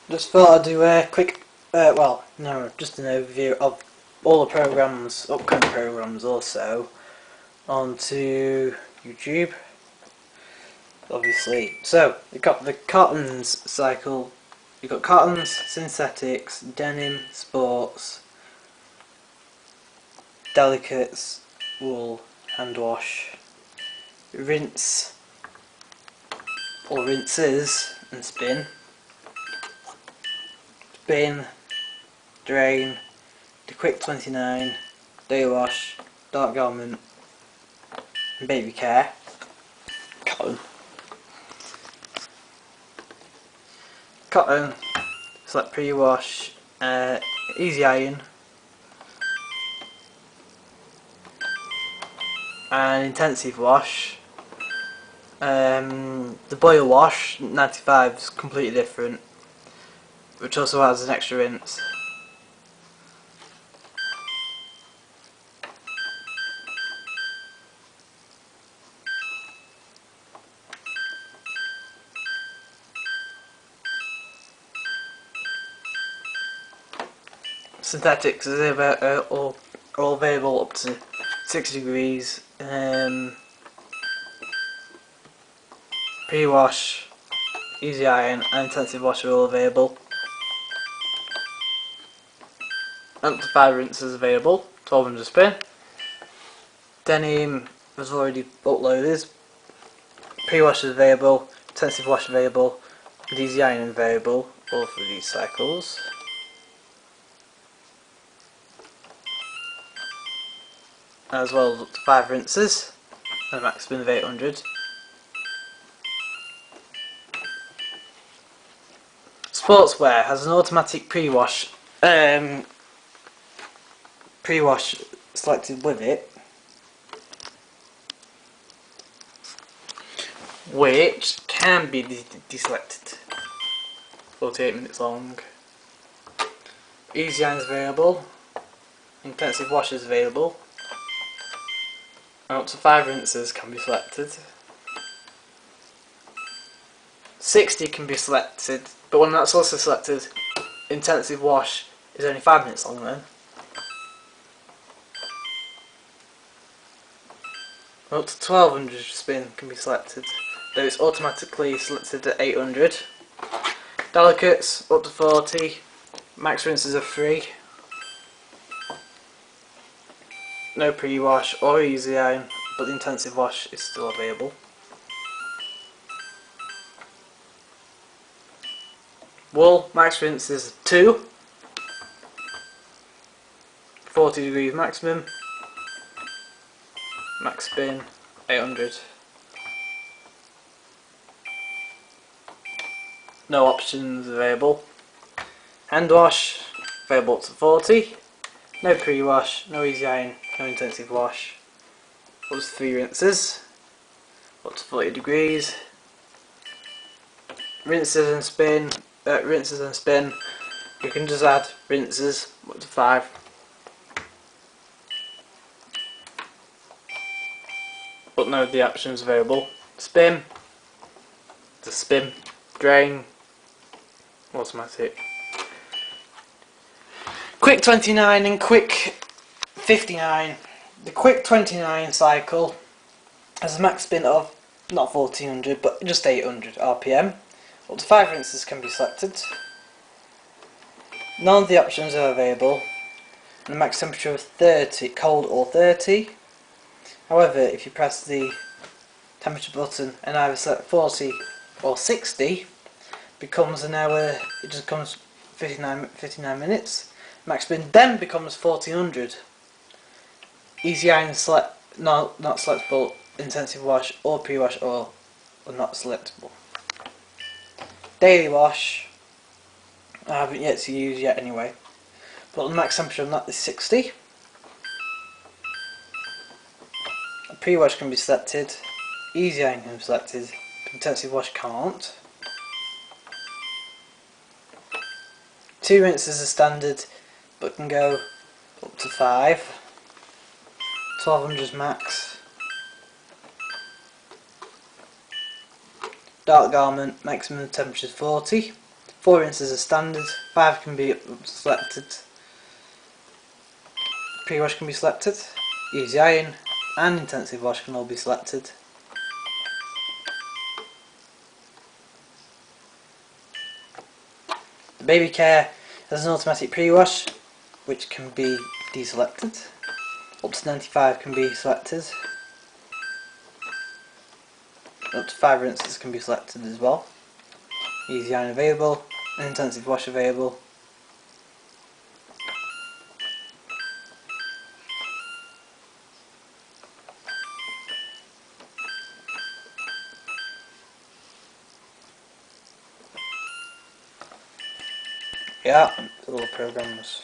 Just thought I'd do a quick, well, no, just an overview of all the programs, upcoming programs also, onto YouTube, obviously. So, you've got the cottons cycle, you've got cottons, synthetics, denim, sports, delicates, wool, hand wash, rinse, or rinses, and spin, drain, the quick 29, day wash, dark garment, and baby care, cotton, select pre-wash, easy iron, and intensive wash. The boil wash 95 is completely different, which also has an extra rinse. Synthetics are all available up to 60 degrees. Pre-wash, easy iron, and intensive wash are all available. Up to 5 rinses available, 1200 spin. Denim was already uploaded. Pre-wash is available, intensive wash available, and easy iron available, all for these cycles. As well as up to 5 rinses, and a maximum of 800. Sportswear has an automatic pre-wash selected with it, which can be deselected. 48 minutes long. Easy iron is available, intensive wash is available, and up to 5 rinses can be selected. 60 can be selected, but when that's also selected, intensive wash is only 5 minutes long then. Up to 1200 spin can be selected, though it's automatically selected at 800. Delicates up to 40, max rinses are free. No pre-wash or easy iron, but the intensive wash is still available. Wool, max rinse is 2, 40 degrees maximum, max spin 800. No options available. Hand wash available up to 40, no pre-wash, no easy iron, no intensive wash, up to 3 rinses, up to 40 degrees. Rinses and spin, you can just add rinses up to 5. But no of the options available. Spin, drain, automatic. Quick 29 and quick 59. The quick 29 cycle has a max spin of not 1400 but just 800 RPM. Up to 5 rinses can be selected. None of the options are available, and a max temperature of 30, cold or 30. However, if you press the temperature button and either select 40 or 60, becomes an hour, it just becomes 59 minutes. Max spin then becomes 1400. Easy iron not selectable, intensive wash or pre-wash or not selectable. Daily wash, I haven't yet to use yet anyway, but the max temperature on that is 60. A pre-wash can be selected, easy iron can be selected, intensive wash can't. 2 rinses are standard, but can go up to 5. 1200 is max. Dark garment, maximum temperature is 40. 4 rinses are standard, 5 can be selected, pre-wash can be selected, easy iron and intensive wash can all be selected. The baby care has an automatic pre-wash which can be deselected, up to 95 can be selected, up to 5 rinses can be selected as well, easy iron available, and intensive wash available. Yeah, all the programs.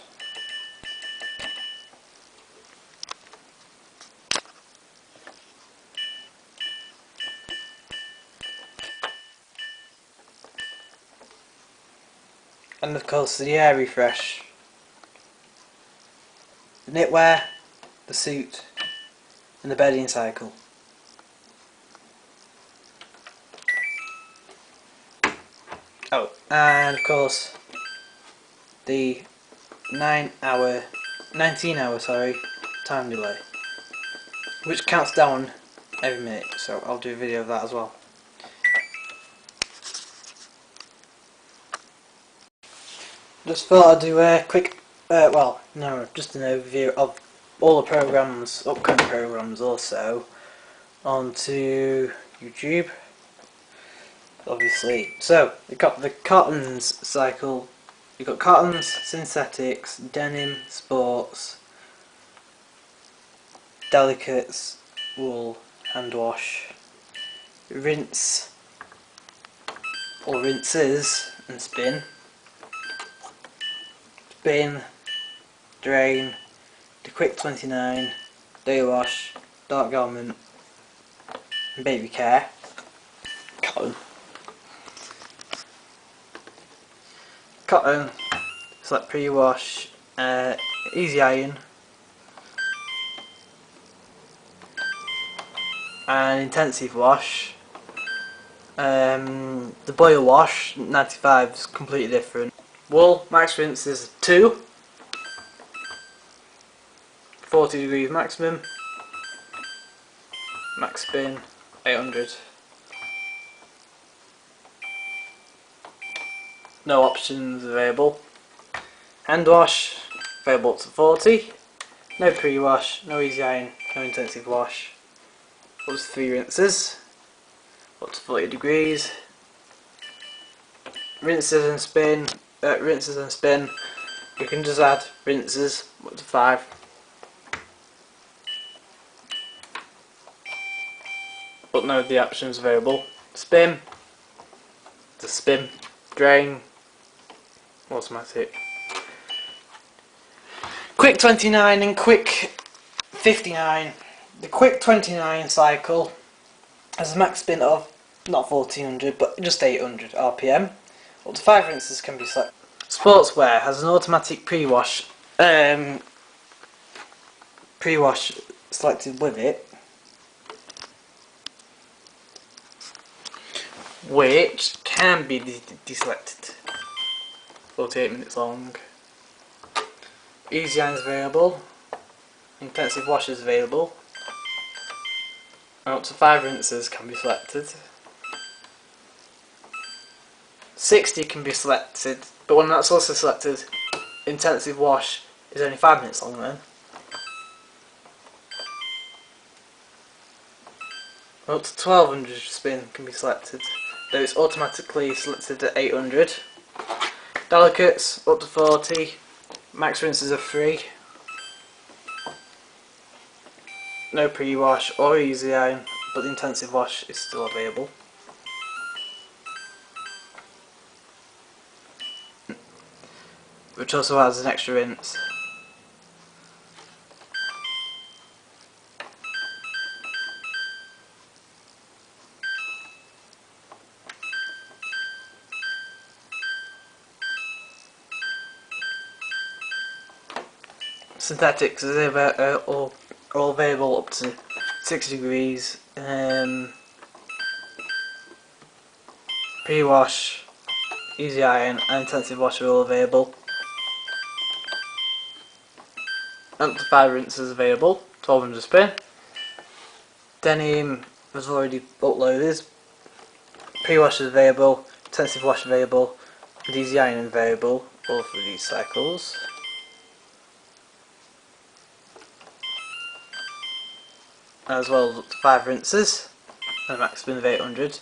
And of course the air refresh, the knitwear, the suit and the bedding cycle. Oh, and of course the 19 hour time delay, which counts down every minute, so I'll do a video of that as well. Just thought I'd do a quick, just an overview of all the programs, upcoming programs also, onto YouTube, obviously. So, we've got the cottons cycle, you've got cottons, synthetics, denim, sports, delicates, wool, hand wash, rinse, or rinses, and spin, drain, the quick 29, day wash, dark garment, and baby care, cotton. Cotton, select pre-wash, easy iron, and intensive wash. The boil wash, 95, is completely different. Wool, max rinse is 2, 40 degrees maximum, max spin, 800. No options available. Hand wash, available up to 40. No pre-wash, no easy iron, no intensive wash. Up to 3 rinses, up to 40 degrees. Rinses and spin. You can just add rinses up to 5. But no, the options available. Spin, drain, automatic. Quick 29 and quick 59. The quick 29 cycle has a max spin of not 1400 but just 800 RPM. Up to 5 rinses can be selected. Sportswear has an automatic pre-wash selected with it, which can be deselected. 48 minutes long. Easy iron is available. Intensive wash is available. And up to 5 rinses can be selected. 60 can be selected, but when that's also selected, intensive wash is only 5 minutes long then. Up to 1200 spin can be selected, though it's automatically selected at 800. Delicates up to 40, max rinses are 3. No pre-wash or easy iron, but the intensive wash is still available. Which also adds an extra rinse. Synthetics are all available up to 60 degrees. Pre-wash easy iron and intensive wash are all available. Up to 5 rinses available, 1200 spin. Denim was already uploaded. Pre-wash is available, intensive wash available, and easy iron available, all for these cycles. As well as up to 5 rinses, and a max spin of 800.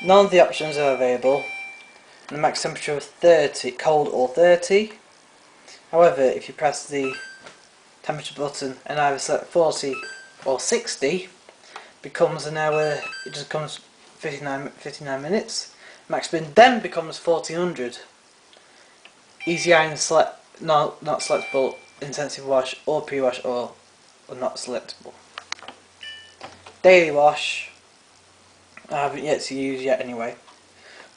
None of the options are available, and a max temperature of 30, cold or 30. However, if you press the temperature button and either select 40 or 60, becomes an hour, it just becomes 59 minutes. Max spin then becomes 1400. Easy iron not selectable, intensive wash or pre-wash or not selectable. Daily wash, I haven't yet to use yet anyway,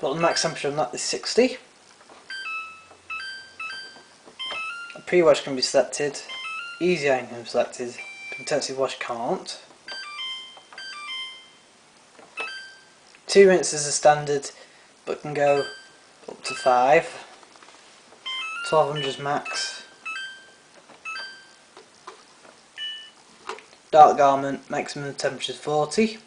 but the max temperature on that is 60. A pre-wash can be selected, easy iron can be selected, but intensive wash can't. 2 rinses are standard, but can go up to 5. 1200 max. Dark garment, maximum temperature is 40.